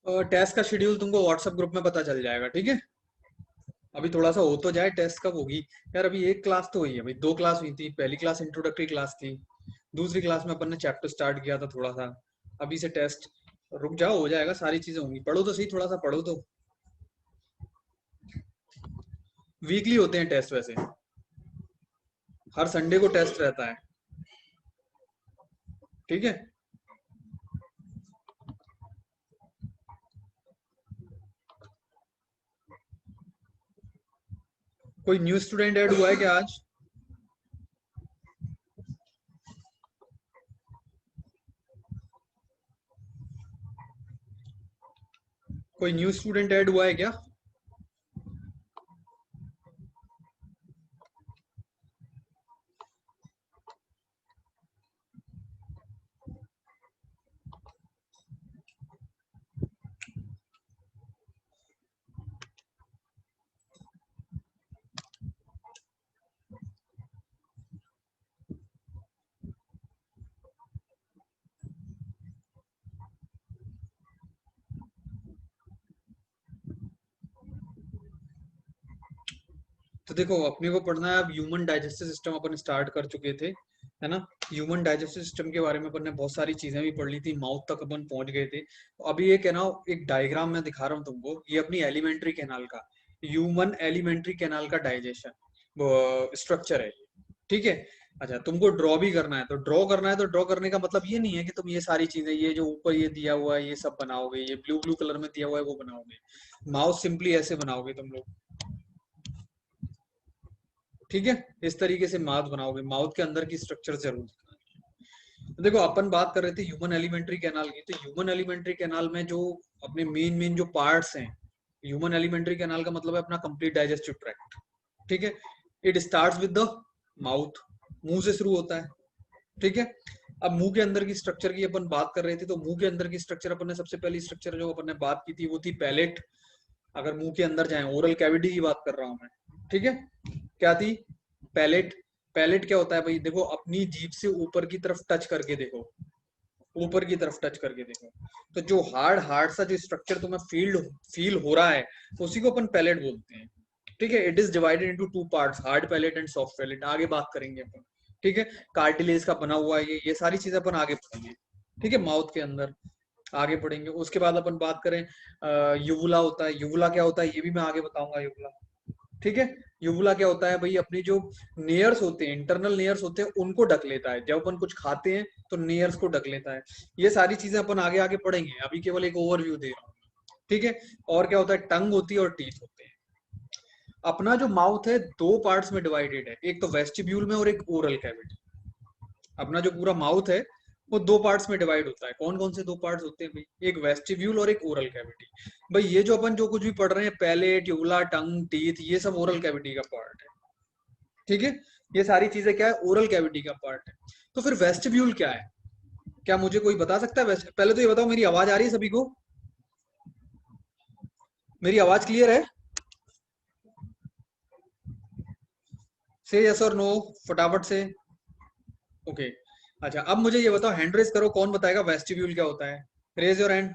Test का schedule तुमको WhatsApp group में पता चल जाएगा, ठीक है। अभी थोड़ा सा हो तो जाए, टेस्ट कब होगी यार। अभी एक क्लास तो हुई है भाई, दो क्लास हुई थी। पहली क्लास इंट्रोडक्टरी क्लास थी, दूसरी क्लास में अपन ने चैप्टर स्टार्ट किया था थोड़ा सा। अभी से टेस्ट, रुक जाओ, हो जाएगा, सारी चीजें होंगी। पढ़ो तो सही, थोड़ा सा पढ़ो तो। वीकली होते हैं टेस्ट वैसे, हर संडे को टेस्ट रहता है, ठीक है। कोई न्यू स्टूडेंट ऐड हुआ है क्या आज? कोई न्यू स्टूडेंट ऐड हुआ है क्या? तो देखो, अपने को पढ़ना है अब ह्यूमन डाइजेस्टिव सिस्टम, अपन स्टार्ट कर चुके थे, है ना। ह्यूमन डाइजेस्टिव सिस्टम के बारे में अपन ने बहुत सारी चीजें भी पढ़ ली थी, माउथ तक अपन पहुंच गए थे। तो अभी एक है ना, एक डायग्राम मैं दिखा रहा हूँ तुमको, ये अपनी एलिमेंट्री कैनाल का, ह्यूमन एलिमेंट्री कैनाल का डाइजेशन स्ट्रक्चर है, ठीक है। अच्छा, तुमको ड्रॉ भी करना है तो ड्रॉ करना है, तो ड्रॉ करने का मतलब ये नहीं है कि तुम ये सारी चीजें, ये जो ऊपर ये दिया हुआ है ये सब बनाओगे, ये ब्लू ब्लू कलर में दिया हुआ है वो बनाओगे। माउथ सिंपली ऐसे बनाओगे तुम लोग, ठीक है। इस तरीके से माउथ बनाओगे, माउथ के अंदर की स्ट्रक्चर जरूर दिखाना है। तो देखो, अपन बात कर रहे थे ह्यूमन एलिमेंट्री कैनाल की, तो ह्यूमन एलिमेंट्री कैनाल में जो अपने मेन मेन जो पार्ट्स हैं, ह्यूमन एलिमेंट्री कैनाल का मतलब है अपना कंप्लीट डाइजेस्टिव ट्रैक्ट, ठीक है। It starts with the mouth, मुंह से शुरू होता है, ठीक है। अब मुंह के अंदर की स्ट्रक्चर की अपन बात कर रहे थे, तो मुंह के अंदर की स्ट्रक्चर अपन ने, सबसे पहली स्ट्रक्चर जो अपन ने बात की थी वो थी पैलेट। अगर मुंह के अंदर जाए, ओरल कैविटी की बात कर रहा हूं मैं, ठीक है। क्या थी? पैलेट। पैलेट क्या होता है भाई? देखो, अपनी जीभ से ऊपर की तरफ टच करके देखो, ऊपर की तरफ टच करके देखो, तो जो हार्ड हार्ड सा जो स्ट्रक्चर तुम्हें फील हो रहा है, उसी को अपन पैलेट बोलते हैं, ठीक है। It is divided into two parts, hard palate and soft palate, आगे बात करेंगे अपन, ठीक है। कार्टिलेज का बना हुआ है ये सारी चीजें अपन आगे पढ़ेंगे, ठीक है, माउथ के अंदर आगे पढ़ेंगे। उसके बाद अपन बात करें, युवुला होता है, युवुला क्या होता है ये भी मैं आगे बताऊंगा, युवुला, ठीक है। युवुला क्या होता है भाई? अपनी जो नेयर्स होते हैं, इंटरनल नेयर्स होते हैं, उनको ढक लेता है। जब अपन कुछ खाते हैं तो नेयर्स को ढक लेता है। ये सारी चीजें अपन आगे आगे पढ़ेंगे, अभी केवल एक ओवरव्यू दे रहा हूँ, ठीक है। और क्या होता है? टंग होती है और टीथ होते हैं। अपना जो माउथ है दो पार्ट्स में डिवाइडेड है, एक तो वेस्टिब्यूल में और एक ओरल कैविटी। अपना जो पूरा माउथ है वो दो पार्ट्स में डिवाइड होता है। कौन कौन से दो पार्ट्स होते हैं भाई? एक वेस्टिब्यूल और एक ओरल कैविटी। भाई ये जो अपन जो कुछ भी पढ़ रहे हैं, पैलेट, यूला, टंग, टीथ, ये सब ओरल कैविटी का पार्ट है, ठीक है। ये सारी चीजें क्या है? ओरल कैविटी का पार्ट है। तो फिर वेस्टिब्यूल क्या है? क्या मुझे कोई बता सकता है? पहले तो ये बताओ, मेरी आवाज आ रही है सभी को? मेरी आवाज क्लियर है? से यस और नो, फटाफट से। ओके। अच्छा, अब मुझे ये बताओ, हैंड रेज करो, कौन बताएगा वेस्टिब्यूल क्या होता है? Raise your hand.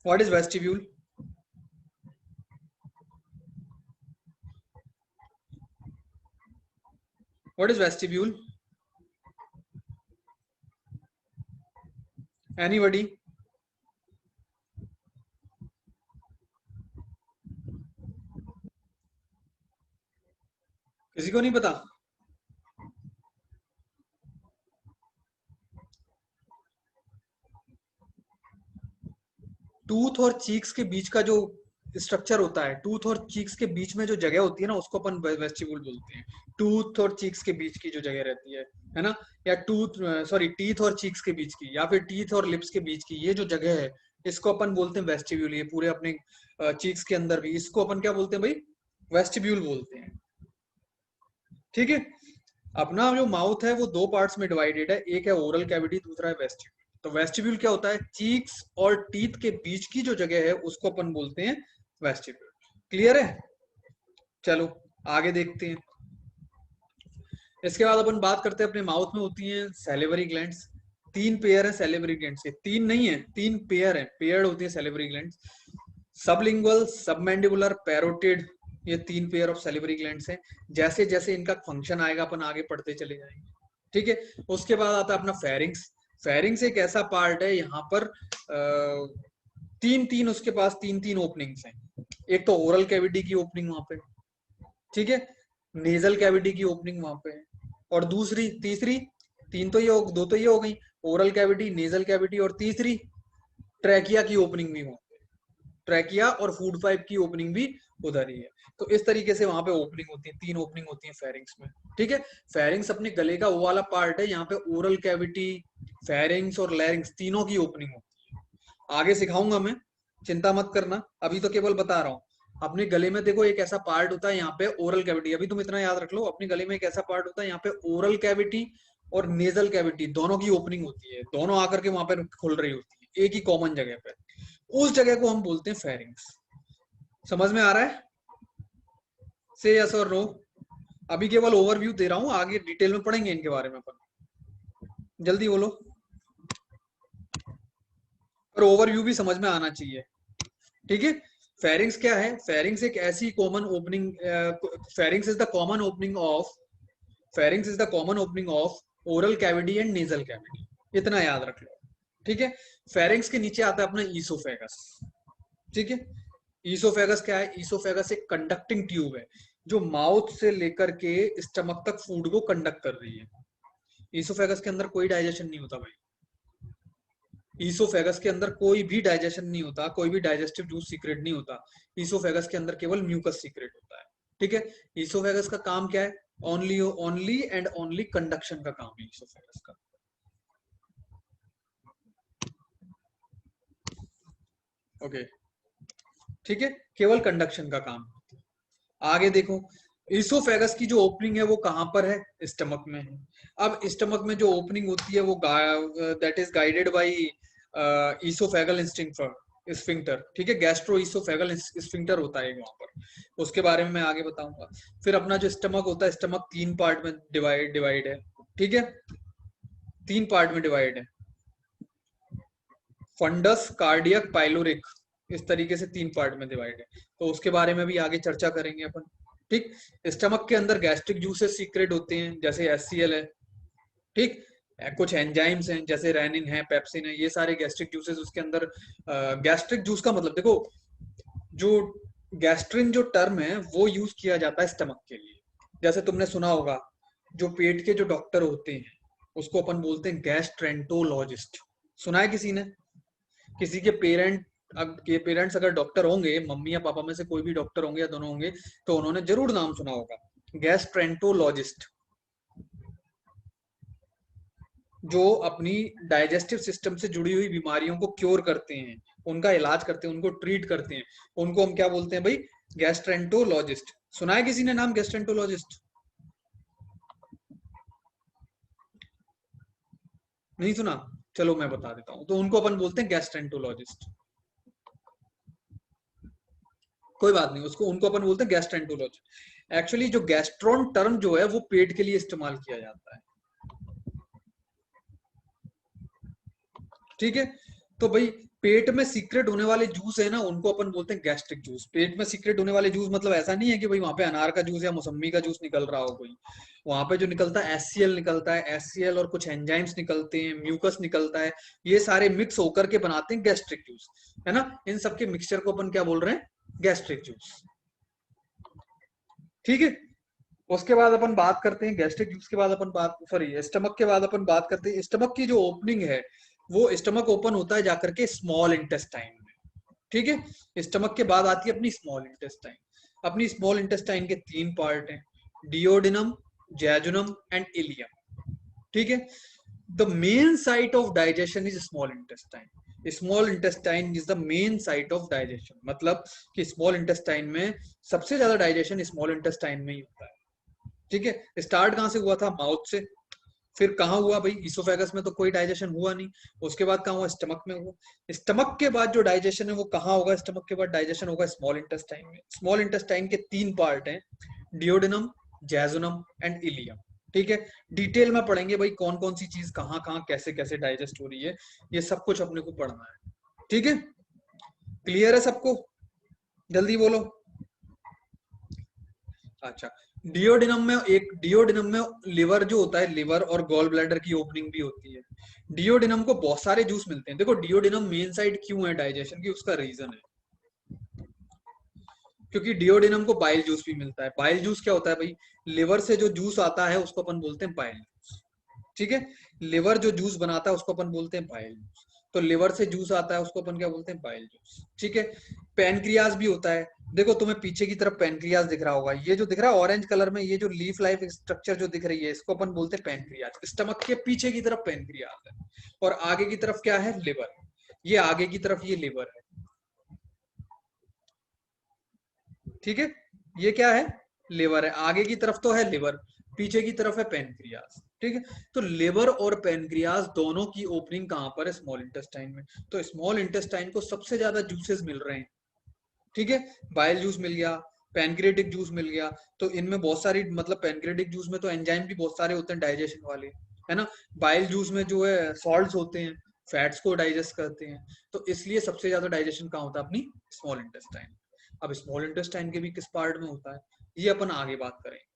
What is vestibule? What is vestibule? Anybody? किसी को नहीं पता? टूथ और चीक्स के बीच का जो स्ट्रक्चर होता है, टूथ और चीक्स के बीच में जो जगह होती है ना, उसको अपन वेस्टिब्यूल बोलते हैं। टूथ और चीक्स के बीच की जो जगह रहती है ना, या टूथ, सॉरी, टीथ और चीक्स के बीच की, या फिर टीथ और लिप्स के बीच की ये जो जगह है, इसको अपन बोलते हैं वेस्टिब्यूल। ये पूरे अपने चीक्स के अंदर भी इसको अपन क्या बोलते हैं भाई? वेस्टिब्यूल बोलते हैं, ठीक है। अपना जो माउथ है वो दो पार्ट्स में डिवाइडेड है, एक है ओरल कैविटी, दूसरा है वेस्टिब्यूल। तो वेस्टिब्यूल क्या होता है? चीक्स और टीथ के बीच की जो जगह है उसको अपन बोलते हैं वेस्टिब्यूल। क्लियर है? चलो आगे देखते हैं। इसके बाद अपन बात करते हैं, अपने माउथ में होती हैं सैलिवरी ग्लैंड्स, तीन पेयर है सैलिवरी ग्लैंड्स के, तीन नहीं है, तीन पेयर है, पेयर्ड होती है salivary glands. Sublingual, submandibular, parotid, ये तीन पेयर ऑफ सैलिवरी ग्लैंड्स हैं। जैसे जैसे इनका फंक्शन आएगा अपन आगे पढ़ते चले जाएंगे, ठीक है। उसके बाद आता है अपना फेरिंग्स। फेरिंग्स एक ऐसा पार्ट है, यहाँ पर तीन तीन उसके पास तीन तीन ओपनिंग्स हैं। एक तो ओरल कैविटी की ओपनिंग वहां पे, ठीक है, नेजल कैविटी की ओपनिंग वहां पे है, और दूसरी तीसरी, तीन तो ये हो, दो तो ये हो गई, ओरल कैविटी, नेजल कैविटी, और तीसरी ट्रैकिया की ओपनिंग भी वहां पे, ट्रैकिया और फूड पाइप की ओपनिंग भी उधर ही है। तो इस तरीके से वहां पे ओपनिंग होती है, तीन ओपनिंग होती है फेरिंग्स में, ठीक है। फेरिंग्स अपने गले का वो वाला पार्ट है, यहाँ पे ओरल कैविटी, फेरिंग्स और लैरिंग्स तीनों की ओपनिंग होती है। आगे सिखाऊंगा मैं, चिंता मत करना, अभी तो केवल बता रहा हूँ। अपने गले में देखो एक ऐसा पार्ट होता है यहाँ पे ओरल कैविटी, अभी तुम इतना याद रख लो, अपने गले में एक ऐसा पार्ट होता है यहाँ पे ओरल कैविटी और नेजल कैविटी, दोनों की ओपनिंग होती है, दोनों आकर के वहां पे खुल रही होती है एक ही कॉमन जगह पे, उस जगह को हम बोलते हैं फेरिंग्स। समझ में आ रहा है? से यस और नो? अभी केवल ओवरव्यू दे रहा हूँ, आगे डिटेल में पढ़ेंगे इनके बारे में अपन, जल्दी बोलो। पर ओवरव्यू भी समझ में आना चाहिए, ठीक है। फेरिंग्स क्या है? फेरिंग्स एक ऐसी common opening, pharynx is the common opening of, pharynx is the common opening of oral cavity and nasal cavity, इतना याद रख लो, ठीक है। फेरिंग्स के नीचे आता है अपना ईसोफेगस, ठीक है। ईसोफेगस क्या है? ईसोफेगस एक कंडक्टिंग ट्यूब है जो माउथ से लेकर के स्टमक तक फूड को कंडक्ट कर रही है। ईसोफेगस के अंदर कोई डाइजेशन नहीं होता भाई, ईसोफेगस के अंदर कोई भी डाइजेशन नहीं होता, कोई भी डाइजेस्टिव जूस सीक्रेट नहीं होता। ईसोफेगस के अंदर केवल म्यूकस सीक्रेट होता है, ठीक है। ईसोफेगस का काम क्या है? Only only and only conduction का काम है ईसोफेगस का, ओके, ठीक है, केवल कंडक्शन का काम। आगे देखो, ईसोफेगस की जो ओपनिंग है वो कहां पर है? स्टमक में है। अब स्टमक में जो ओपनिंग होती है वो that is guided by oesophageal sphincter, ठीक है, गैस्ट्रो ईसोफेगल स्फिंक्टर होता है वहां पर, उसके बारे में मैं आगे बताऊंगा। फिर अपना जो स्टमक होता है, स्टमक तीन पार्ट में डिवाइड है, ठीक है, तीन पार्ट में डिवाइड है, फंडस, कार्डियक, पाइलोरिक, इस तरीके से तीन पार्ट में डिवाइड है। तो उसके बारे में भी आगे चर्चा करेंगे अपन, ठीक। स्टमक के अंदर गैस्ट्रिक जूसेस सीक्रेट होते हैं, जैसे एचसीएल है, ठीक। कुछ एंजाइम्स हैं जैसे रेनिन है, पेप्सिन है, ये सारे गैस्ट्रिक जूसेस उसके अंदर। गैस्ट्रिक जूस का मतलब देखो, जो गैस्ट्रिन जो टर्म है वो यूज किया जाता है स्टमक के लिए। जैसे तुमने सुना होगा, जो पेट के जो डॉक्टर होते हैं उसको अपन बोलते हैं गैस्ट्रेंटोलॉजिस्ट। सुना है किसी ने? किसी के पेरेंट्स अगर डॉक्टर होंगे, मम्मी या पापा में से कोई भी डॉक्टर होंगे या दोनों होंगे, तो उन्होंने जरूर नाम सुना होगा गैस्ट्रेंटोलॉजिस्ट, जो अपनी डाइजेस्टिव सिस्टम से जुड़ी हुई बीमारियों को क्योर करते हैं, उनका इलाज करते हैं, उनको ट्रीट करते हैं, उनको हम क्या बोलते हैं भाई? गैस्ट्रेंटोलॉजिस्ट। सुना है किसी ने नाम गैस्ट्रेंटोलॉजिस्ट? नहीं सुना? चलो मैं बता देता हूँ, तो उनको अपन बोलते हैं गैस्ट्रेंटोलॉजिस्ट। कोई बात नहीं, उसको उनको अपन बोलते हैं गैस्ट्रेंटोलॉजिस्ट। एक्चुअली जो गैस्ट्रॉन टर्म जो है वो पेट के लिए इस्तेमाल किया जाता है, ठीक है। तो भाई पेट में सीक्रेट होने वाले जूस है ना, उनको अपन बोलते हैं गैस्ट्रिक जूस। पेट में सीक्रेट होने वाले जूस मतलब ऐसा नहीं है कि भाई वहां पे अनार का जूस या मौसम्मी का जूस निकल रहा हो कोई, वहां पे जो निकलता है एचसीएल निकलता है, एचसीएल और कुछ एंजाइम्स निकलते हैं, म्यूकस निकलता है, ये सारे मिक्स होकर के बनाते हैं गैस्ट्रिक जूस, है ना। इन सबके मिक्सचर को अपन क्या बोल रहे हैं? गैस्ट्रिक जूस, ठीक है। उसके बाद अपन बात करते हैं गैस्ट्रिक जूस के बाद अपन बात, सॉरी, स्टमक के बाद अपन बात करते हैं, स्टमक की जो ओपनिंग है वो स्टमक ओपन होता है जाकर के स्मॉल इंटेस्टाइन में, ठीक है। स्टमक के बाद आती है अपनी स्मॉल इंटेस्टाइन। अपनी स्मॉल इंटेस्टाइन के तीन पार्ट हैं, डिओडिनम, जैजुनम एंड इलियम, ठीक है। The main site of digestion is small intestine. Small intestine is the main site of digestion, मतलब कि स्मॉल इंटेस्टाइन में सबसे ज्यादा डाइजेशन स्मॉल इंटेस्टाइन में ही होता है, ठीक है। स्टार्ट कहां से हुआ था? माउथ से। फिर कहाँ हुआ भाई? इसोफेगस में तो कोई डाइजेशन हुआ नहीं। उसके बाद कहाँ हुआ? स्टमक में हुआ। स्टमक के बाद जो डाइजेशन है वो कहाँ होगा? स्टमक के बाद डाइजेशन होगा स्मॉल इंटेस्टाइन में। स्मॉल इंटेस्टाइन के तीन पार्ट हैं, डिओडिनम, जैजुनम एंड इलियम, ठीक है, डिटेल में पढ़ेंगे भाई कौन कौन सी चीज कहाँ कहाँ कैसे कैसे डाइजेस्ट हो रही है, ये सब कुछ अपने को पढ़ना है। ठीक है, क्लियर है सबको? जल्दी बोलो। अच्छा, डिओडिनम में लिवर जो होता है, लिवर और गॉल ब्लैडर की ओपनिंग भी होती है। डिओडिनम को बहुत सारे जूस मिलते हैं। देखो डिओडिनम मेन साइड क्यों है डाइजेशन की, उसका रीजन है क्योंकि डिओडिनम को बाइल जूस भी मिलता है। बाइल जूस क्या होता है भाई, लिवर से जो जूस आता है उसको अपन बोलते हैं बाइल जूस। ठीक है, लिवर जो जूस बनाता है उसको अपन बोलते हैं बाइल जूस। तो लिवर से जूस आता है उसको अपन क्या बोलते हैं, बाइल जूस। ठीक है, पैनक्रियाज भी होता है। देखो तुम्हें पीछे की तरफ पैनक्रियाज दिख रहा होगा, ये जो दिख रहा है ऑरेंज कलर में, ये जो लीफ लाइफ स्ट्रक्चर जो दिख रही है इसको अपन बोलते हैं पैनक्रियाज। स्टमक के पीछे की तरफ पैनक्रियाज है और आगे की तरफ क्या है, लिवर। ये आगे की तरफ ये लिवर है। ठीक है, ये क्या है, लिवर है। आगे की तरफ तो है लिवर, पीछे की तरफ है पेनक्रियास। ठीक है, तो लिवर और पेनक्रियास दोनों की ओपनिंग कहां पर है, स्मॉल इंटेस्टाइन में। तो स्मॉल इंटेस्टाइन को सबसे ज्यादा जूसेस मिल रहे हैं। ठीक है, बाइल जूस मिल गया, पैनक्रियाटिक जूस मिल गया। तो इनमें बहुत सारी, मतलब पैनक्रियाटिक जूस में तो एंजाइम भी बहुत सारे होते हैं डाइजेशन वाले, है ना। बाइल जूस में जो है सॉल्ट्स होते हैं, फैट्स को डाइजेस्ट करते हैं। तो इसलिए सबसे ज्यादा डाइजेशन कहाँ होता है, अपनी स्मॉल इंटेस्टाइन। अब स्मॉल इंटेस्टाइन के भी किस पार्ट में होता है, ये अपन आगे बात करेंगे।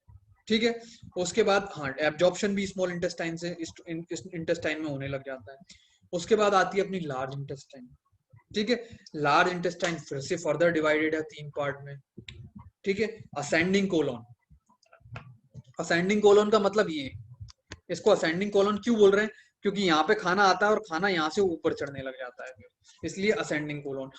ठीक है, उसके बाद हाँ, एब्जॉर्प्शन भी स्मॉल इंटेस्टाइन से इस इंटेस्टाइन में होने लग जाता है। उसके बाद आती है अपनी लार्ज इंटेस्टाइन। ठीक है, लार्ज इंटेस्टाइन फिर से फर्दर डिवाइडेड है 3 पार्ट में। ठीक है, असेंडिंग कोलोन। असेंडिंग कोलोन का मतलब ये, इसको असेंडिंग कोलोन क्यों बोल रहे हैं, क्योंकि यहाँ पे खाना आता है और खाना यहाँ से ऊपर चढ़ने लग जाता है, इसलिए असेंडिंग कोलोन।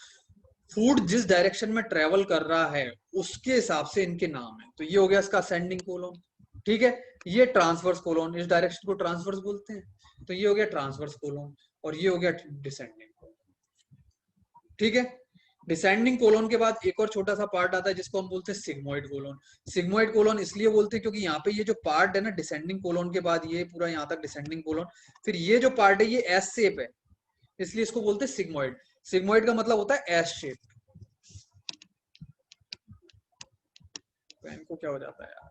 फूड जिस डायरेक्शन में ट्रेवल कर रहा है उसके हिसाब से इनके नाम है। तो ये हो गया इसका असेंडिंग कोलोन। ठीक है, ये ट्रांसवर्स कोलोन, इस डायरेक्शन को ट्रांसवर्स बोलते हैं। तो ये हो गया ट्रांसवर्स कोलोन और ये हो गया डिसेंडिंग कोलोन। ठीक है, डिसेंडिंग कोलोन के बाद एक और छोटा सा पार्ट आता है जिसको हम बोलते हैं सिग्मोइड कोलोन। सिग्मोइड कोलोन इसलिए बोलते हैं क्योंकि यहाँ पे ये जो पार्ट है ना, डिसेंडिंग कोलोन के बाद ये पूरा यहाँ तक डिसेंडिंग कोलोन, फिर ये जो पार्ट है ये एस शेप है, इसलिए इसको बोलते हैं सिग्मोइड। सिग्मोइड का मतलब होता है एस शेप। पेन को क्या हो जाता है यार।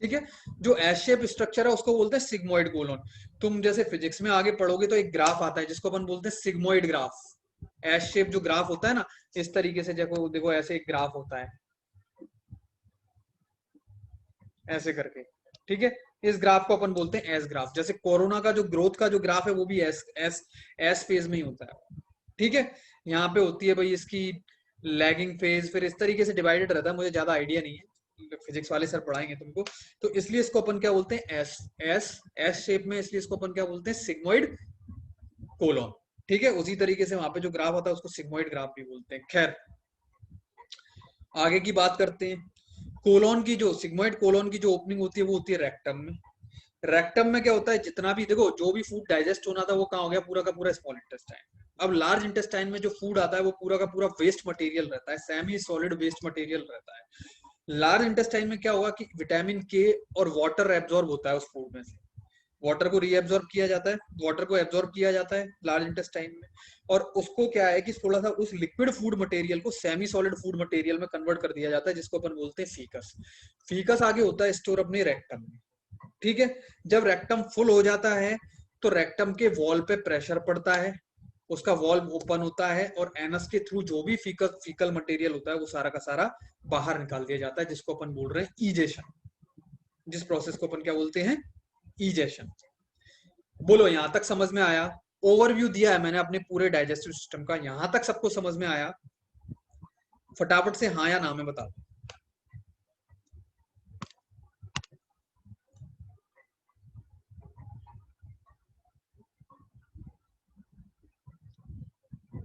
ठीक है, जो एस शेप स्ट्रक्चर है उसको बोलते हैं सिग्मोइड कोलोन। तुम जैसे फिजिक्स में आगे पढ़ोगे तो एक ग्राफ आता है जिसको अपन बोलते हैं सिग्मोइड ग्राफ। एस शेप जो ग्राफ होता है ना, इस तरीके से देखो देखो ऐसे एक ग्राफ होता है, ऐसे करके। ठीक है, इस ग्राफ को अपन बोलते हैं एस ग्राफ। जैसे कोरोना का जो ग्रोथ का जो ग्राफ है वो भी एस एस एस फेज में ही होता है। ठीक है, यहाँ पे होती है भाई इसकी लैगिंग फेज, फिर इस तरीके से डिवाइडेड रहता है, मुझे ज्यादा आइडिया नहीं है, फिजिक्स वाले सर पढ़ाएंगे तुमको। तो इसलिए इसको अपन क्या बोलते हैं, एस एस एस शेप में, इसलिए इसको अपन क्या बोलते हैं, सिग्मोइड कोलोन। ठीक है, उसी तरीके से वहां पे जो ग्राफ होता है उसको सिग्मोइड ग्राफ भी बोलते हैं। खैर, आगे की बात करते हैं। कोलोन की जो सिग्मोइड कोलोन की जो ओपनिंग होती है वो होती है रेक्टम में। रेक्टम में क्या होता है, जितना भी देखो जो भी फूड डाइजेस्ट होना था वो कहाँ हो गया, पूरा का पूरा स्मॉल इंटेस्टाइन। अब लार्ज इंटेस्टाइन में जो फूड आता है वो पूरा का पूरा वेस्ट मटेरियल रहता है, सेमी सॉलिड वेस्ट मटेरियल रहता है। लार्ज इंटेस्टाइन में क्या होगा कि विटामिन के और वाटर एब्जॉर्ब होता है उस फूड में से। वाटर को रीएब्जॉर्ब किया जाता है, वाटर को एब्जॉर्ब किया जाता है लार्ज इंटेस्टाइन में। और उसको क्या है कि थोड़ा सा उस लिक्विड फूड मटेरियल को सेमी सॉलिड फूड मटेरियल में कन्वर्ट कर दिया जाता है, जिसको अपन बोलते हैं फीकस। फीकस आगे होता है स्टोर अपने रेक्टम में। ठीक है, जब रेक्टम फुल हो जाता है तो रेक्टम के वॉल पे प्रेशर पड़ता है, उसका वॉल ओपन होता है और एनस के थ्रू जो भी फीकल मटेरियल होता है वो सारा का सारा बाहर निकाल दिया जाता है, जिसको अपन बोल रहे हैं इजेशन। जिस प्रोसेस को अपन क्या बोलते हैं, इजेशन। बोलो यहां तक समझ में आया? ओवरव्यू दिया है मैंने अपने पूरे डाइजेस्टिव सिस्टम का, यहां तक सबको समझ में आया? फटाफट से हाँ या ना में बता दो।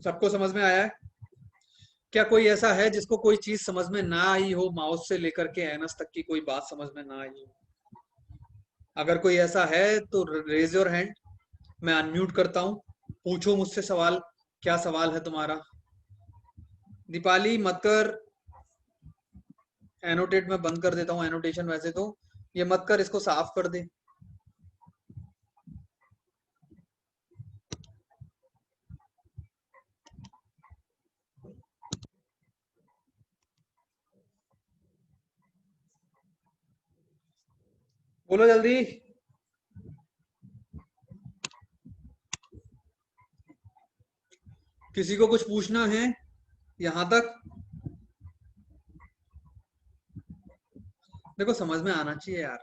सबको समझ में आया है? क्या कोई ऐसा है जिसको कोई चीज समझ में ना आई हो, माउस से लेकर के एनस तक की कोई बात समझ में ना आई हो? अगर कोई ऐसा है तो रेज योर हैंड, मैं अनम्यूट करता हूँ। पूछो मुझसे सवाल, क्या सवाल है तुम्हारा? दीपाली मत कर, एनोटेट में बंद कर देता हूँ एनोटेशन, वैसे तो ये मत कर, इसको साफ कर दे। बोलो जल्दी। किसी को कुछ पूछना है यहां तक? देखो समझ में आना चाहिए यार।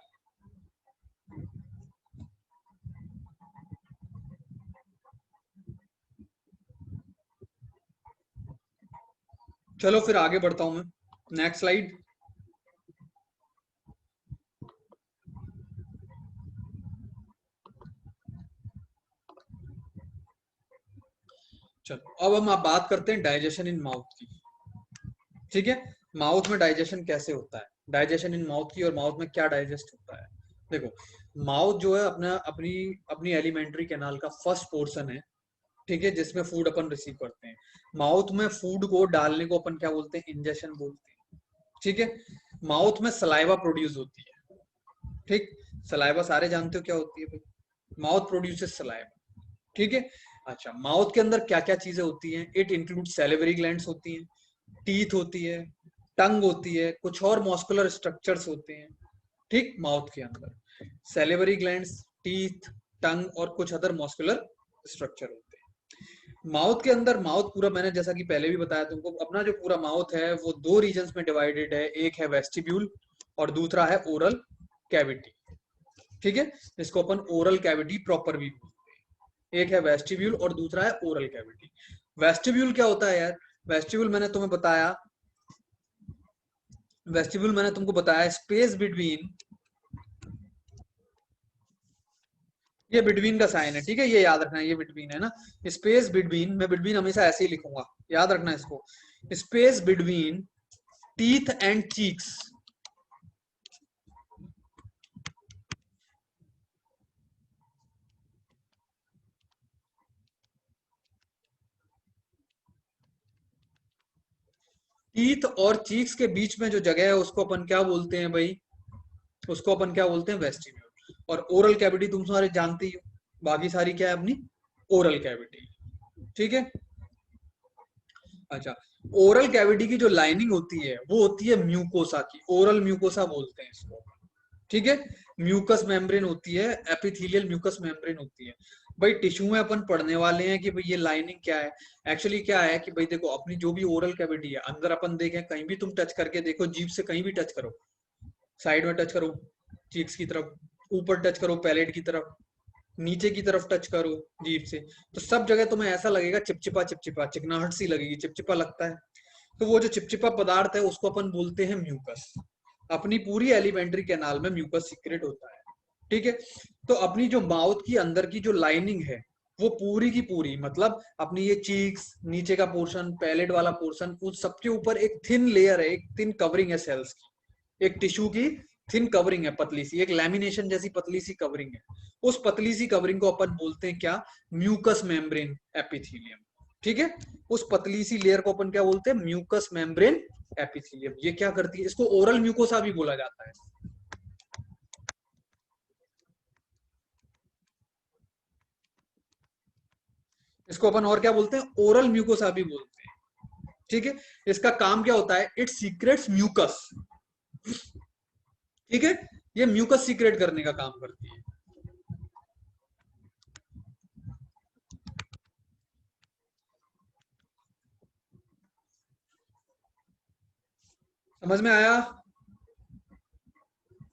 चलो फिर आगे बढ़ता हूं मैं। Next slide. चलो अब हम आप बात करते हैं डाइजेशन इन माउथ की। ठीक है। माउथ में डाइजेशन कैसे होता है, डाइजेशन इन माउथ की, और माउथ में क्या डाइजेस्ट होता है। देखो माउथ जो है अपना अपनी अपनी एलिमेंट्री कैनाल का फर्स्ट पोर्शन है। ठीक है, जिसमें फूड अपन रिसीव करते हैं। माउथ में फूड को डालने को अपन क्या बोलते हैं, इंजेशन बोलते हैं। ठीक है। माउथ में सलाइवा प्रोड्यूस होती है। ठीक। सलाइवा सारे जानते हो क्या होती है भाई, माउथ प्रोड्यूसेस सलाइवा। ठीक है। अच्छा, माउथ के अंदर क्या क्या चीजें होती हैं, इट इंक्लूड सैलिवरी ग्लैंड्स होती हैं, टीथ होती है, टंग होती है, कुछ और मॉस्कुलर स्ट्रक्चर्स होते हैं। ठीक, माउथ के अंदर सैलिवरी ग्लैंड्स, टीथ, टंग और कुछ अदर मॉस्कुलर स्ट्रक्चर होते हैं। माउथ के अंदर, माउथ पूरा मैंने जैसा कि पहले भी बताया तुमको, अपना जो पूरा माउथ है वो दो रीजन्स में डिवाइडेड है, एक है वेस्टिब्यूल और दूसरा है ओरल कैविटी। ठीक है, इसको अपन ओरल कैविटी प्रॉपर भी बोलते हैं। एक है वेस्टिब्यूल और दूसरा है ओरल कैविटी। वेस्टिब्यूल क्या होता है यार, वेस्टिब्यूल मैंने तुम्हें बताया, वेस्टिब्यूल मैंने तुमको बताया स्पेस बिटवीन, ये बिटवीन का साइन है। ठीक है, ये याद रखना, ये बिटवीन है ना, स्पेस बिटवीन, मैं बिटवीन हमेशा ऐसे ही लिखूंगा, याद रखना इसको, space between teeth and cheeks. Teeth और चीक्स के बीच में जो जगह है उसको अपन क्या बोलते हैं भाई, उसको अपन क्या बोलते हैं, वेस्टिब्यूल। और ओरल कैविटी तुम सारे जानते ही हो, बाकी सारी क्या है अपनी ओरल कैविटी। ठीक है। अच्छा, ओरल कैविटी की जो लाइनिंग होती है वो होती है म्यूकोसा की, ओरल म्यूकोसा बोलते हैं इसको। ठीक है। म्यूकस मेम्ब्रेन होती है, एपिथेलियल म्यूकस मेम्ब्रेन होती है। भाई टिश्यू में अपन पढ़ने वाले हैं कि भाई ये लाइनिंग क्या है। एक्चुअली क्या है कि भाई देखो अपनी जो भी ओरल कैविटी है अंदर अपन देखें, कहीं भी तुम टच करके देखो, जीभ से कहीं भी टच करो, साइड में टच करो चीक्स की तरफ, ऊपर टच करो पैलेट की तरफ, नीचे की तरफ टच करो जीभ से, तो सब जगह तुम्हें ऐसा लगेगा चिपचिपा चिपचिपा, चिकनाहट सी लगेगी, चिपचिपा लगता है। तो वो जो चिपचिपा पदार्थ है उसको अपन बोलते हैं म्यूकस। अपनी पूरी एलिमेंट्री कैनाल में म्यूकस सीक्रेट होता है। ठीक है। तो अपनी जो माउथ की अंदर की जो लाइनिंग है वो पूरी की पूरी, मतलब अपनी ये चीक्स, नीचे का पोर्शन, पैलेट वाला पोर्शन, उस सबके ऊपर एक थिन लेयर है, एक थिन कवरिंग है सेल्स की, एक टिश्यू की थिन कवरिंग है, पतली सी, एक लैमिनेशन जैसी पतली सी कवरिंग है। उस पतली सी कवरिंग को अपन बोलते हैं क्या, म्यूकस मेम्ब्रेन एपिथेलियम। ठीक है। उस पतली सी लेयर को अपन क्या बोलते हैं, म्यूकस मेम्ब्रेन एपिथेलियम। ये क्या करती है, इसको ओरल म्यूकोसा भी बोला जाता है। इसको अपन और क्या बोलते हैं, ओरल म्यूकोसा भी बोलते हैं। ठीक है। इसका काम क्या होता है, इट सीक्रेट्स म्यूकस। ठीक है, ये म्यूकस सीक्रेट करने का काम करती है। समझ में आया?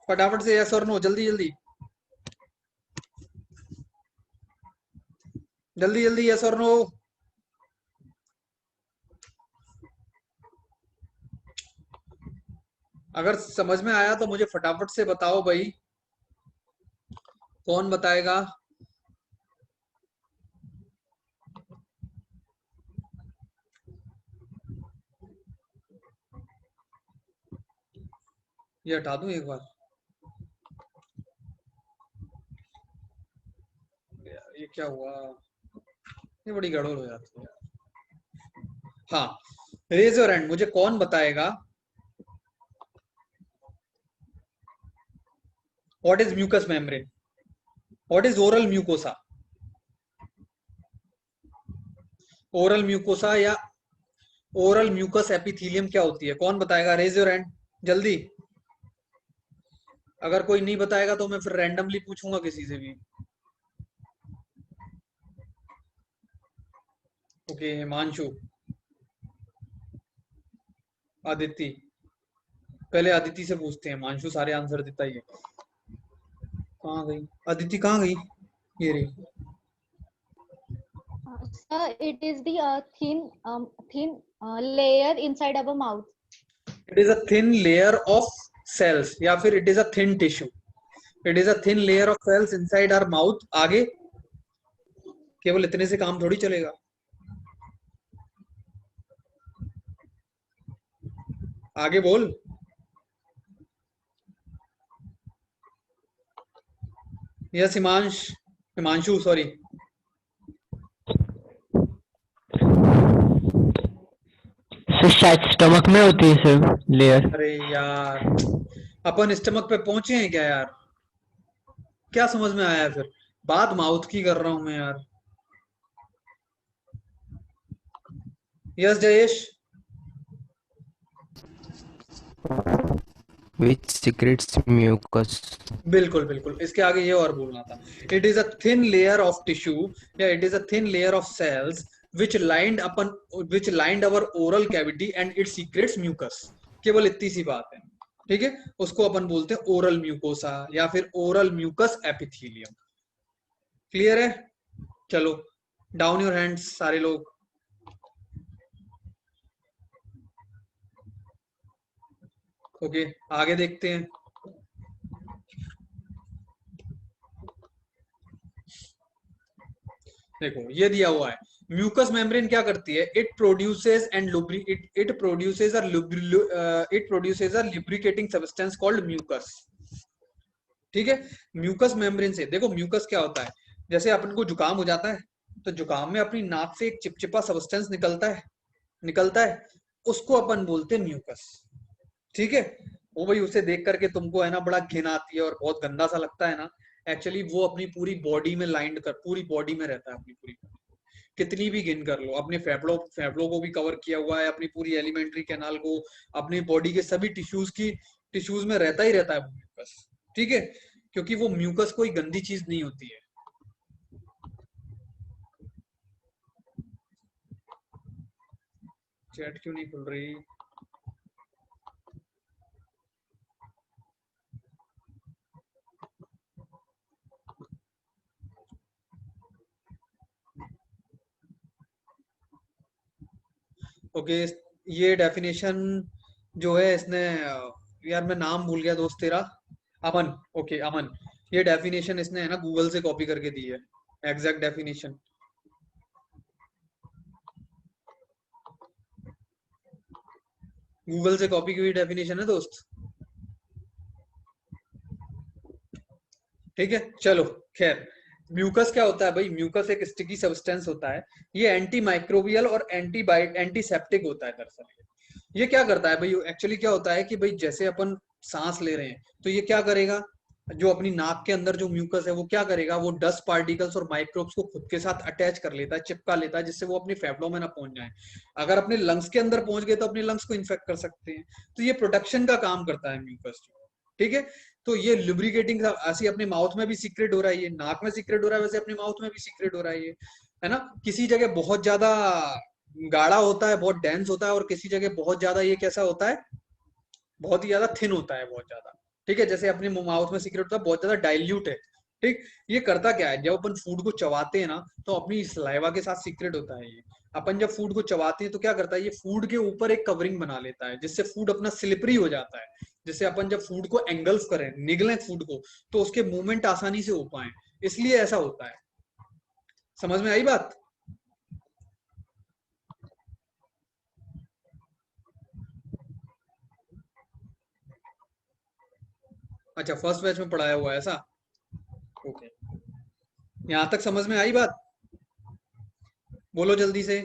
फटाफट से यस और नो, जल्दी जल्दी, जल्दी जल्दी यस और नो। अगर समझ में आया तो मुझे फटाफट से बताओ भाई, कौन बताएगा? ये हटा दूं एक बार, ये क्या हुआ, ये बड़ी गड़बड़ हो जाती है। हाँ, रेज योर हैंड, मुझे कौन बताएगा what is mucus membrane, what is oral mucosa. Oral mucosa या ओरल म्यूकस एपिथेलियम क्या होती है, कौन बताएगा, रेज योर हैंड जल्दी। अगर कोई नहीं बताएगा तो मैं फिर रैंडमली पूछूंगा किसी से भी। ओके, हिमांशु, अदिति। पहले अदिति से पूछते हैं, हिमांशु सारे आंसर देता ही है। कहाँ गई अदिति, कहाँ गई? ये रही। Sir, it is the thin layer inside our mouth. It is a thin layer of cells, या फिर it is a thin tissue. It is a thin layer of cells inside our mouth. आगे, केवल इतने से काम थोड़ी चलेगा। आगे बोल। Yes Himansh, Himanshu sorry. Sir शायद स्टमक में होती है सर लेयर। अरे यार, अपन स्टमक पे पहुंचे हैं क्या यार? क्या समझ में आया फिर? बात माउथ की कर रहा हूं मैं यार। Yes Jayesh. Which secretes mucus. बिल्कुल बिल्कुल, इसके आगे ये और बोलना था। It is a thin layer of tissue, या it is a thin layer of cells which lined our oral cavity and it secretes mucus. केवल इतनी सी बात है, ठीक है। उसको अपन बोलते हैं ओरल म्यूकोसा या फिर ओरल म्यूकस एपिथेलियम। क्लियर है? चलो, डाउन योर हैंड्स सारे लोग। ओके, आगे देखते हैं। देखो ये दिया हुआ है, म्यूकस मेम्ब्रेन क्या करती है? It produces and it produces a lubricating substance called mucus. ठीक है। म्यूकस मेम्ब्रेन से, देखो म्यूकस क्या होता है, जैसे अपन को जुकाम हो जाता है तो जुकाम में अपनी नाक से एक चिपचिपा सब्सटेंस निकलता है, उसको अपन बोलते हैं म्यूकस। ठीक है। वो भाई उसे देख करके तुमको है ना बड़ा घिन आती है और बहुत गंदा सा लगता है ना। एक्चुअली वो अपनी पूरी बॉडी में लाइंड कर, पूरी बॉडी में रहता है, अपनी पूरी कितनी भी गिन कर लो, अपने फेफड़ों फेफड़ों को भी कवर किया हुआ है, अपनी पूरी एलिमेंट्री कैनाल को, अपनी बॉडी के सभी टिश्यूज में रहता ही रहता है वो म्यूकस। ठीक है। क्योंकि वो म्यूकस कोई गंदी चीज नहीं होती है। चैट क्यों नहीं खुल रही? ओके, ये डेफिनेशन जो है इसने यार मैं नाम भूल गया दोस्त तेरा। अमन। ओके अमन, ये डेफिनेशन इसने है ना गूगल से कॉपी करके दी है, एग्जैक्ट डेफिनेशन। गूगल से कॉपी की हुई डेफिनेशन है दोस्त। ठीक है, चलो। खैर, म्यूकस क्या होता है भाई? म्यूकस एक स्टिकी सब्सटेंस होता है। ये एंटी माइक्रोबियल और एंटीसेप्टिक होता है दरअसल। ये क्या करता है भाई? एक्चुअली क्या होता है कि भाई जैसे अपन सांस ले रहे हैं तो ये क्या करेगा, जो अपनी नाक के अंदर जो म्यूकस है वो क्या करेगा, वो डस्ट पार्टिकल्स और माइक्रोब्स को खुद के साथ अटैच कर लेता है, चिपका लेता है, जिससे वो अपने फेफड़ों में ना पहुंच जाए। अगर अपने लंग्स के अंदर पहुंच गए तो अपने लंग्स को इन्फेक्ट कर सकते हैं। तो ये प्रोटेक्शन का काम करता है म्यूकस। ठीक है। तो ये लुब्रिकेटिंग ऐसे अपने माउथ में भी सीक्रेट हो रहा है, ये नाक में सीक्रेट हो रहा है, वैसे अपने माउथ में भी सीक्रेट हो रहा है ये, है ना। किसी जगह बहुत ज्यादा गाढ़ा होता है, बहुत डेंस होता है, और किसी जगह बहुत ज्यादा ये कैसा होता है, बहुत ही ज्यादा थिन होता है, बहुत ज्यादा। ठीक है। जैसे अपने माउथ में सीक्रेट होता है, बहुत ज्यादा डाइल्यूट है। ठीक। ये करता क्या है, जब अपन फूड को चबाते हैं ना तो अपनी सलाइवा के साथ सीक्रेट होता है ये। अपन जब फूड को चबाते हैं तो क्या करता है, ये फूड के ऊपर एक कवरिंग बना लेता है, जिससे फूड अपना स्लिपरी हो जाता है। जिससे अपन जब फूड को एंगल्फ करें, निगलें फूड को, तो उसके मूवमेंट आसानी से हो पाए, इसलिए ऐसा होता है। समझ में आई बात? अच्छा, फर्स्ट बैच में पढ़ाया हुआ है ऐसा। ओके, यहां तक समझ में आई बात? बोलो जल्दी से।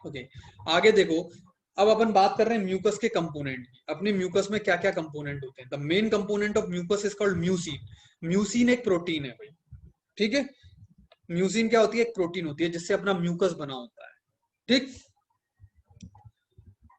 ओके, आगे देखो। अब अपन बात कर रहे हैं म्यूकस के कंपोनेंट की। अपने म्यूकस में क्या क्या कंपोनेंट होते हैं? The main component of mucus is called mucin. Mucin एक प्रोटीन है भाई। ठीक है। म्यूसिन क्या होती है? एक प्रोटीन होती है जिससे अपना म्यूकस बना होता है। ठीक।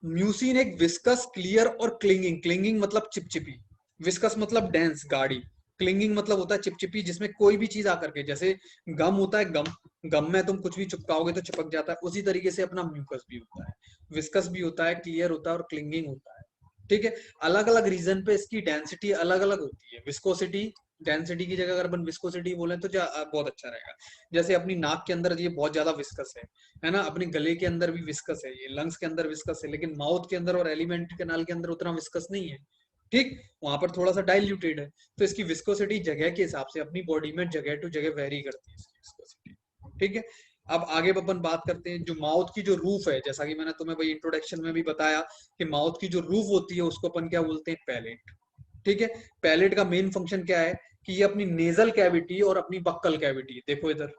म्यूसिन एक विस्कस, क्लियर और क्लिंगिंग, क्लिंगिंग मतलब चिपचिपी, विस्कस मतलब डेंस गाढ़ी, क्लिंगिंग मतलब होता है चिपचिपी जिसमें कोई भी चीज आकर के, जैसे गम होता है, गम गम में तुम कुछ भी चिपकाओगे तो चिपक जाता है, उसी तरीके से अपना म्यूकस भी होता है, विस्कस भी होता है, क्लियर होता है और क्लिंगिंग होता है। ठीक है, अलग अलग रीजन पे इसकी डेंसिटी अलग अलग होती है। विस्कोसिटी, डेंसिटी की जगह अगर अपन विस्कोसिटी बोले तो बहुत अच्छा रहेगा। जैसे अपनी नाक के अंदर ये बहुत ज्यादा विस्कस है ना, अपने गले के अंदर भी विस्कस है, ये लंग्स के अंदर विस्कस है, लेकिन माउथ के अंदर और एलिमेंट्री कैनाल के अंदर उतना विस्कस नहीं है। ठीक, वहां पर थोड़ा सा डाइल्यूटेड है, तो इसकी विस्कोसिटी जगह के हिसाब से अपनी बॉडी में जगह टू जगह वेरी करती है इसकी विस्कोसिटी। ठीक है, अब आगे अपन बात करते हैं जो माउथ की जो रूफ है, जैसा कि मैंने तुम्हें भाई इंट्रोडक्शन में भी बताया कि माउथ की जो रूफ होती है उसको अपन क्या बोलते हैं, पैलेट। ठीक है, पैलेट का मेन फंक्शन क्या है कि ये अपनी नेजल कैविटी और अपनी बक्कल कैविटी, देखो इधर,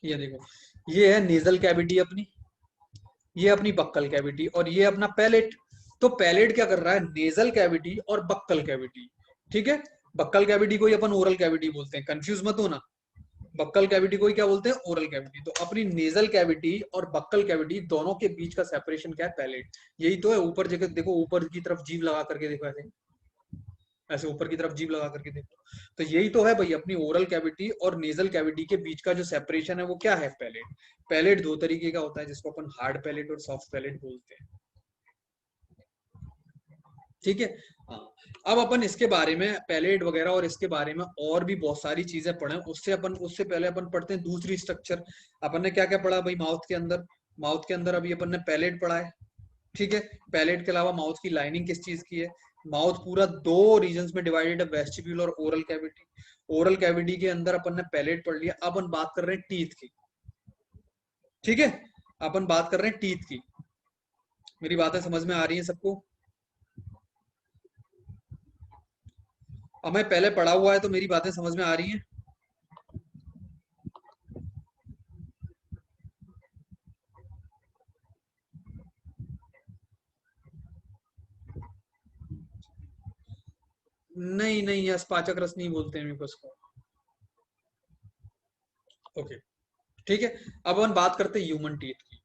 ये देखो, ये है नेजल कैविटी अपनी, ये अपनी बक्कल कैविटी और ये अपना पैलेट। तो पैलेट क्या कर रहा है, नेजल कैविटी और बक्कल कैविटी। ठीक है, बक्कल कैविटी को ही अपन ओरल कैविटी बोलते हैं, कंफ्यूज मत होना, बक्कल कैविटी को ही क्या बोलते हैं, ओरल कैविटी। तो अपनी नेजल कैविटी और बक्कल कैविटी दोनों के बीच का सेपरेशन क्या है, पैलेट। यही तो है, ऊपर जगह देखो, ऊपर की तरफ जीभ लगा करके देखो, ऐसे ऐसे ऊपर की तरफ जीभ लगा करके देखो, तो यही तो है भाई अपनी ओरल कैविटी और नेजल कैविटी के बीच का जो सेपरेशन है वो क्या है, पैलेट। पैलेट दो तरीके का होता है जिसको अपन हार्ड पैलेट और सॉफ्ट पैलेट बोलते हैं। ठीक है, हाँ। अब अपन इसके बारे में पैलेट वगैरह और इसके बारे में और भी बहुत सारी चीजें पढ़े, उससे पहले अपन पढ़ते हैं दूसरी स्ट्रक्चर। अपन ने क्या क्या पढ़ा भाई माउथ के अंदर, माउथ के अंदर अभी अपन ने पैलेट पढ़ा है। ठीक है, पैलेट के अलावा माउथ की लाइनिंग किस चीज की है, माउथ पूरा दो रीजन्स में डिवाइडेड है, वेस्टिब्यूल और ओरल कैविटी। ओरल कैविटी के अंदर अपन ने पैलेट पढ़ लिया, अब अपन बात कर रहे हैं टीथ की। ठीक है, अपन बात कर रहे हैं टीथ की। मेरी बातें समझ में आ रही हैं सबको? अब मैं पहले पढ़ा हुआ है तो मेरी बातें समझ में आ रही हैं? नहीं नहीं, यस, पाचक रस नहीं बोलते हैं म्यूकस को। ओके, ठीक है, अब अपन बात करते हैं ह्यूमन टीथ की।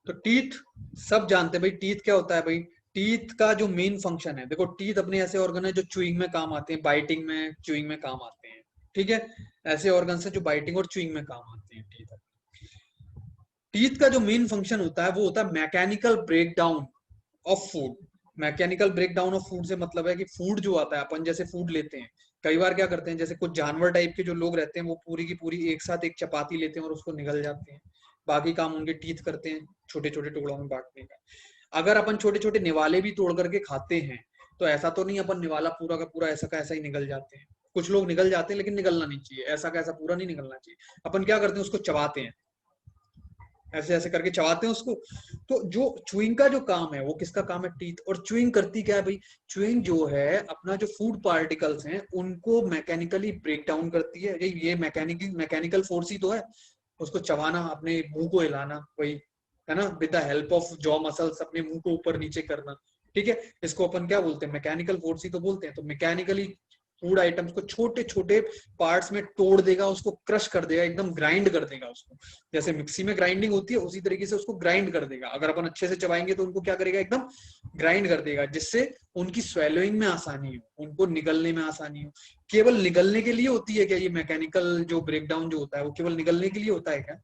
तो टीथ सब जानते हैं भाई, टीथ क्या होता है भाई। टीथ का जो मेन फंक्शन है, देखो टीथ अपने ऐसे ऑर्गन है जो च्यूइंग में काम आते हैं, बाइटिंग में, च्यूइंग में काम आते हैं। ठीक है, ऐसे ऑर्गन है जो बाइटिंग और च्यूइंग में काम आते हैं टीथ। टीथ का जो मेन फंक्शन होता है वो होता है mechanical breakdown of food. Mechanical breakdown of food से मतलब है कि फूड जो आता है, अपन जैसे फूड लेते हैं, कई बार क्या करते हैं, जैसे कुछ जानवर टाइप के जो लोग रहते हैं वो पूरी की पूरी एक साथ एक चपाती लेते हैं और उसको निगल जाते हैं, बाकी काम उनके टीथ करते हैं छोटे छोटे टुकड़ों में बांटने का। अगर अपन छोटे छोटे निवाले भी तोड़ करके खाते हैं तो ऐसा तो नहीं अपन निवाला पूरा का पूरा ऐसा का ऐसा ही निगल जाते हैं, कुछ लोग निगल जाते हैं लेकिन निगलना नहीं चाहिए, ऐसा का ऐसा पूरा नहीं निगलना चाहिए। अपन क्या करते हैं, उसको चबाते हैं, ऐसे ऐसे करके चबाते हैं उसको। तो जो च्युइंग का जो काम है वो किसका काम है, टीथ। और च्युइंग करती क्या है भाई, च्युइंग जो है अपना जो फूड पार्टिकल्स हैं उनको मैकेनिकली ब्रेक डाउन करती है, ये मैकेनिकल फोर्स ही तो है, उसको चबाना, अपने मुंह को हिलाना, वही है ना, with the help of jaw muscles अपने मुंह को ऊपर नीचे करना। ठीक है, इसको अपन क्या बोलते हैं, मैकेनिकल फोर्स ही तो बोलते हैं। तो मैकेनिकली फूड आइटम्स को छोटे छोटे पार्ट्स में तोड़ देगा, उसको क्रश कर देगा, एकदम ग्राइंड कर देगा उसको, जैसे मिक्सी में ग्राइंडिंग होती है उसी तरीके से उसको ग्राइंड कर देगा। अगर अपन अच्छे से चबाएंगे तो उनको क्या करेगा, एकदम ग्राइंड कर देगा, जिससे उनकी स्वेलोइंग में आसानी हो, उनको निगलने में आसानी हो। केवल निगलने के लिए होती है क्या ये मैकेनिकल जो ब्रेकडाउन जो होता है, वो केवल निगलने के लिए होता है क्या?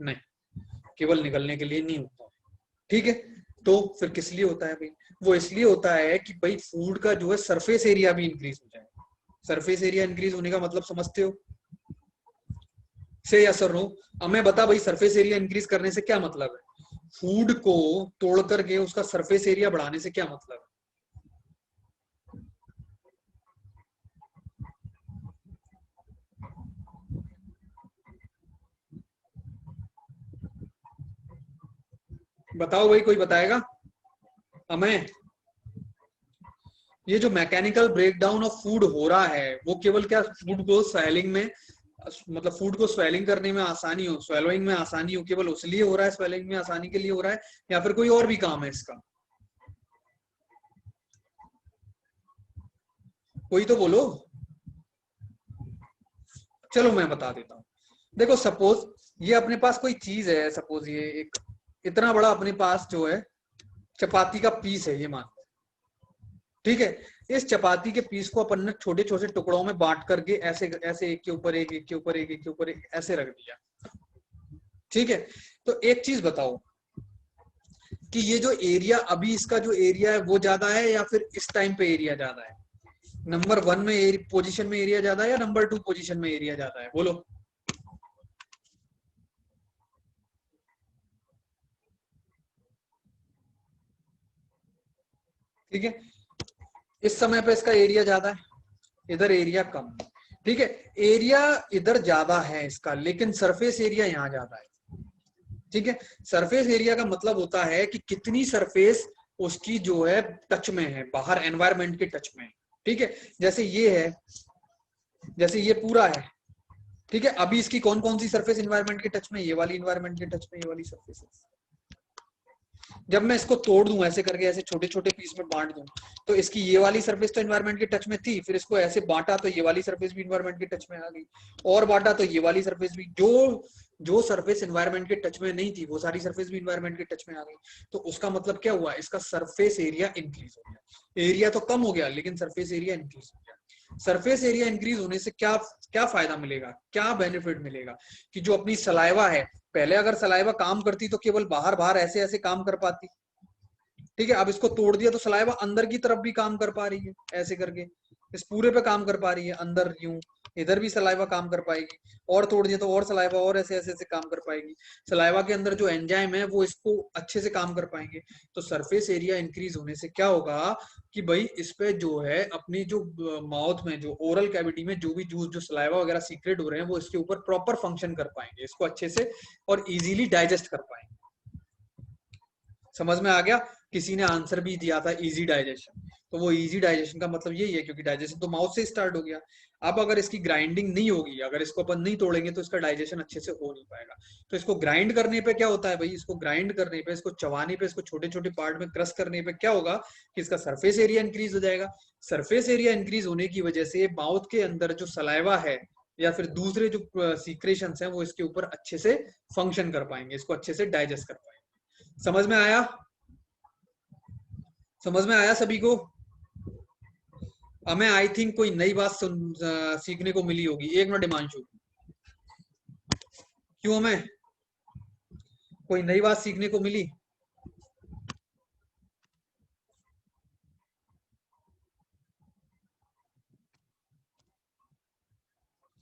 नहीं, केवल निगलने के लिए नहीं होता। ठीक है, तो फिर किस लिए होता है भाई, वो इसलिए होता है कि भाई फूड का जो है सरफेस एरिया भी इंक्रीज हो जाए। सरफेस एरिया इंक्रीज होने का मतलब समझते हो, से या सर नो? हमें बता भाई, सरफेस एरिया इंक्रीज करने से क्या मतलब है, फूड को तोड़ करके उसका सरफेस एरिया बढ़ाने से क्या मतलब है? बताओ भाई, कोई बताएगा हमें? ये जो मैकेनिकल ब्रेकडाउन ऑफ फूड हो रहा है वो केवल क्या फूड को स्वेलिंग में, मतलब फूड को स्वेलिंग करने में आसानी हो, स्वेलोइंग में आसानी हो, केवल उस लिए हो रहा है, स्वेलिंग में आसानी के लिए हो रहा है, या फिर कोई और भी काम है इसका? कोई तो बोलो। चलो मैं बता देता हूँ। देखो सपोज ये अपने पास कोई चीज है, सपोज ये एक इतना बड़ा अपने पास जो है चपाती का पीस है ये मान, ठीक है। इस चपाती के पीस को अपन ने छोटे छोटे टुकड़ों में बांट करके ऐसे ऐसे एक के ऊपर एक, एक के ऊपर एक के ऊपर एक ऐसे रख दिया, ठीक है। तो एक चीज बताओ कि ये जो एरिया अभी इसका जो एरिया है वो ज्यादा है या फिर इस टाइम पे एरिया ज्यादा है? नंबर 1 में पोजीशन में एरिया ज्यादा है या नंबर 2 पोजीशन में एरिया ज्यादा है, बोलो। ठीक है, इस समय पे इसका एरिया ज्यादा है, इधर एरिया कम है, ठीक है। एरिया इधर ज्यादा है इसका, लेकिन सरफेस एरिया यहाँ ज्यादा है, ठीक है। सरफेस एरिया का मतलब होता है कि कितनी सरफेस उसकी जो है टच में है, बाहर एनवायरमेंट के टच में है, ठीक है। जैसे ये है, जैसे ये पूरा है, ठीक है। अभी इसकी कौन कौन सी सरफेस एनवायरमेंट के टच में, ये वाली एनवायरमेंट के टच में, ये वाली सरफेस। जब मैं इसको तोड़ दूं ऐसे करके, ऐसे छोटे छोटे पीस में बांट दूं, तो इसकी ये वाली सरफेस तो एनवायरमेंट के टच में थी, फिर इसको ऐसे बांटा तो ये वाली सरफेस भी एनवायरमेंट के टच में आ गई, और बांटा तो ये वाली सरफेस भी, जो जो सरफेस एनवायरमेंट के टच में नहीं थी वो सारी सरफेस भी एनवायरमेंट के टच में आ गई। तो उसका मतलब क्या हुआ, इसका सरफेस एरिया इंक्रीज हो गया। एरिया तो कम हो गया लेकिन सरफेस एरिया इंक्रीज हो गया। सरफेस एरिया इंक्रीज होने से क्या क्या फायदा मिलेगा, क्या बेनिफिट मिलेगा, कि जो अपनी सलाइवा है, पहले अगर सलाइवा काम करती तो केवल बाहर बाहर ऐसे ऐसे काम कर पाती, ठीक है। अब इसको तोड़ दिया तो सलाइवा अंदर की तरफ भी काम कर पा रही है, ऐसे करके इस पूरे पे काम कर पा रही है, अंदर यूं, इधर भी सलाइवा काम कर पाएगी, और तोड़ दिया तो और सलाइवा और ऐसे ऐसे ऐसे काम कर पाएगी। सलाइवा के अंदर जो एंजाइम है वो इसको अच्छे से काम कर पाएंगे। तो सरफेस एरिया इंक्रीज होने से क्या होगा कि भाई इस पे जो है अपनी जो माउथ में जो ओरल कैविटी में जो भी जूस जो सलाइवा वगैरह सीक्रेट हो रहे हैं वो इसके ऊपर प्रॉपर फंक्शन कर पाएंगे, इसको अच्छे से और इजीली डाइजेस्ट कर पाएंगे। समझ में आ गया? किसी ने आंसर भी दिया था इजी डाइजेशन, तो वो इजी डाइजेशन का मतलब यही है, क्योंकि डाइजेशन तो माउथ से स्टार्ट हो गया। अब अगर इसकी ग्राइंडिंग नहीं होगी, अगर इसको अपन नहीं तोड़ेंगे तो इसका डाइजेशन अच्छे से हो नहीं पाएगा। तो इसको ग्राइंड करने पे क्या होता है भाई, इसको ग्राइंड करने पे, इसको चबाने पे, इसको छोटे छोटे पार्ट में क्रश करने पे क्या होगा कि इसका सरफेस एरिया इंक्रीज हो जाएगा। सरफेस एरिया इंक्रीज होने की वजह से माउथ के अंदर जो सलाइवा है या फिर दूसरे जो सीक्रेशंस हैं वो इसके ऊपर अच्छे से फंक्शन कर पाएंगे, इसको अच्छे से डाइजेस्ट कर पाएंगे। समझ में आया? समझ में आया सभी को? हमें आई थिंक कोई नई बात सीखने को मिली होगी। एक मिनट हिमांशु, क्यों हमें कोई नई बात सीखने को मिली?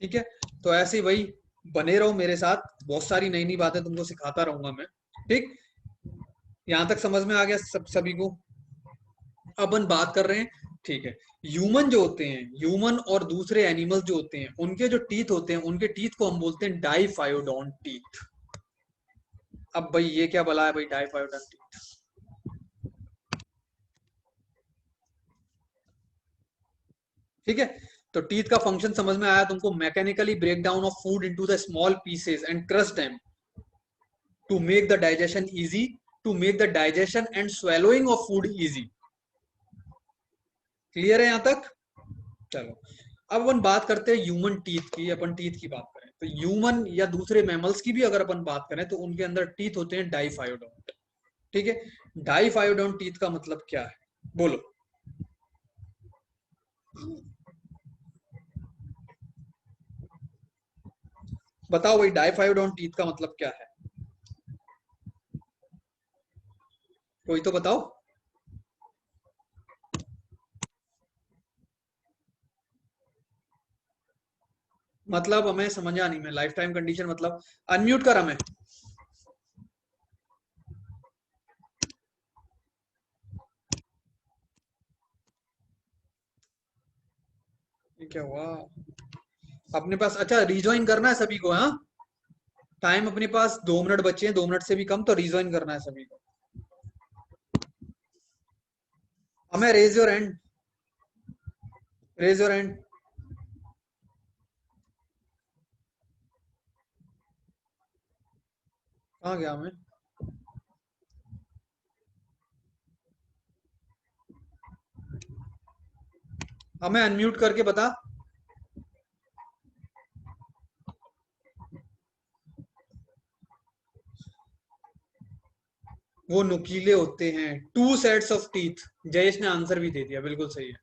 ठीक है, तो ऐसे ही भाई बने रहो मेरे साथ, बहुत सारी नई नई बातें तुमको सिखाता रहूंगा मैं। ठीक, यहां तक समझ में आ गया सभी को? अपन बात कर रहे हैं, ठीक है, ह्यूमन जो होते हैं, ह्यूमन और दूसरे एनिमल जो होते हैं उनके जो टीथ होते हैं, उनके टीथ को हम बोलते हैं डाइफायोडोंट टीथ। अब भाई ये क्या बला है भाई डाइफायोडोंट टीथ? ठीक है, तो टीथ का फंक्शन समझ में आया तुमको? Mechanically break down of food into the small pieces and crush them to make the digestion easy, to make the digestion and swallowing of food easy. Clear है यहां तक? चलो, अब अपन बात करते हैं ह्यूमन टीथ की। अपन टीथ की बात करें तो ह्यूमन या दूसरे मैमल्स की भी अगर अपन बात करें तो उनके अंदर टीथ होते हैं डाइफायोडोंट। ठीक है, डाइफायोडोंट टीथ का मतलब क्या है, बोलो। बताओ भाई, डाइफायोडोंट टीथ का मतलब क्या है, कोई तो बताओ। मतलब हमें समझा नहीं मैं, लाइफ टाइम कंडीशन मतलब? अनम्यूट कर हमें। ये क्या हुआ अपने पास? अच्छा, रिज्वाइन करना है सभी को? हाँ, टाइम अपने पास 2 मिनट बचे हैं, 2 मिनट से भी कम, तो रिज्वाइन करना है सभी को। हमें raise your hand, raise your hand. कहाँ गया हमें? हमें अनम्यूट करके बता। वो नुकीले होते हैं। 2 सेट्स ऑफ टीथ। जयेश ने आंसर भी दे दिया, बिल्कुल सही है।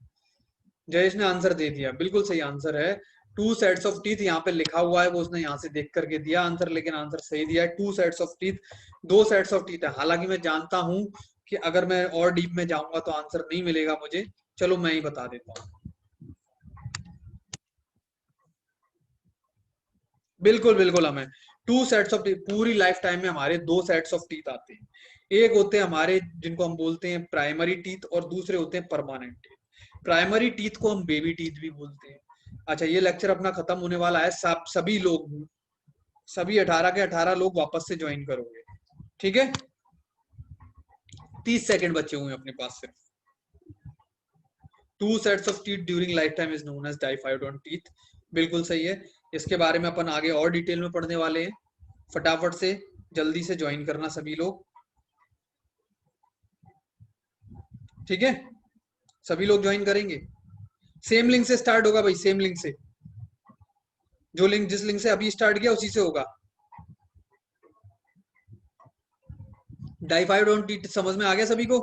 जयेश ने आंसर दे दिया, बिल्कुल सही आंसर है। 2 सेट्स ऑफ टीथ यहाँ पे लिखा हुआ है, वो उसने यहाँ से देख करके दिया आंसर, लेकिन आंसर सही दिया है। 2 sets of teeth, 2 sets of teeth है। हालांकि मैं जानता हूं कि अगर मैं और डीप में जाऊंगा तो आंसर नहीं मिलेगा मुझे, चलो मैं ही बता देता हूँ। बिल्कुल बिल्कुल, हमें 2 सेट्स ऑफ टीथ, पूरी लाइफ टाइम में हमारे 2 सेट्स ऑफ टीथ आते हैं। एक होते हैं हमारे जिनको हम बोलते हैं प्राइमरी टीथ, और दूसरे होते हैं परमानेंट टीथ। प्राइमरी टीथ को हम बेबी टीथ भी बोलते हैं। अच्छा, ये लेक्चर अपना खत्म होने वाला है। सब सभी लोग, सभी 18 के 18 लोग वापस से ज्वाइन करोगे, ठीक है? 30 सेकंड बचे हुए हैं अपने पास सिर्फ। 2 sets of teeth during lifetime is known as diphyodont teeth, बिल्कुल सही है। इसके बारे में अपन आगे और डिटेल में पढ़ने वाले हैं। फटाफट से जल्दी से ज्वाइन करना सभी लोग, ठीक है? सभी लोग ज्वाइन करेंगे। सेम लिंक से स्टार्ट होगा भाई, सेम लिंक से। जो लिंक, जिस लिंक से अभी स्टार्ट किया उसी से होगा। डाइफाइडोन टीथ समझ में आ गया सभी को?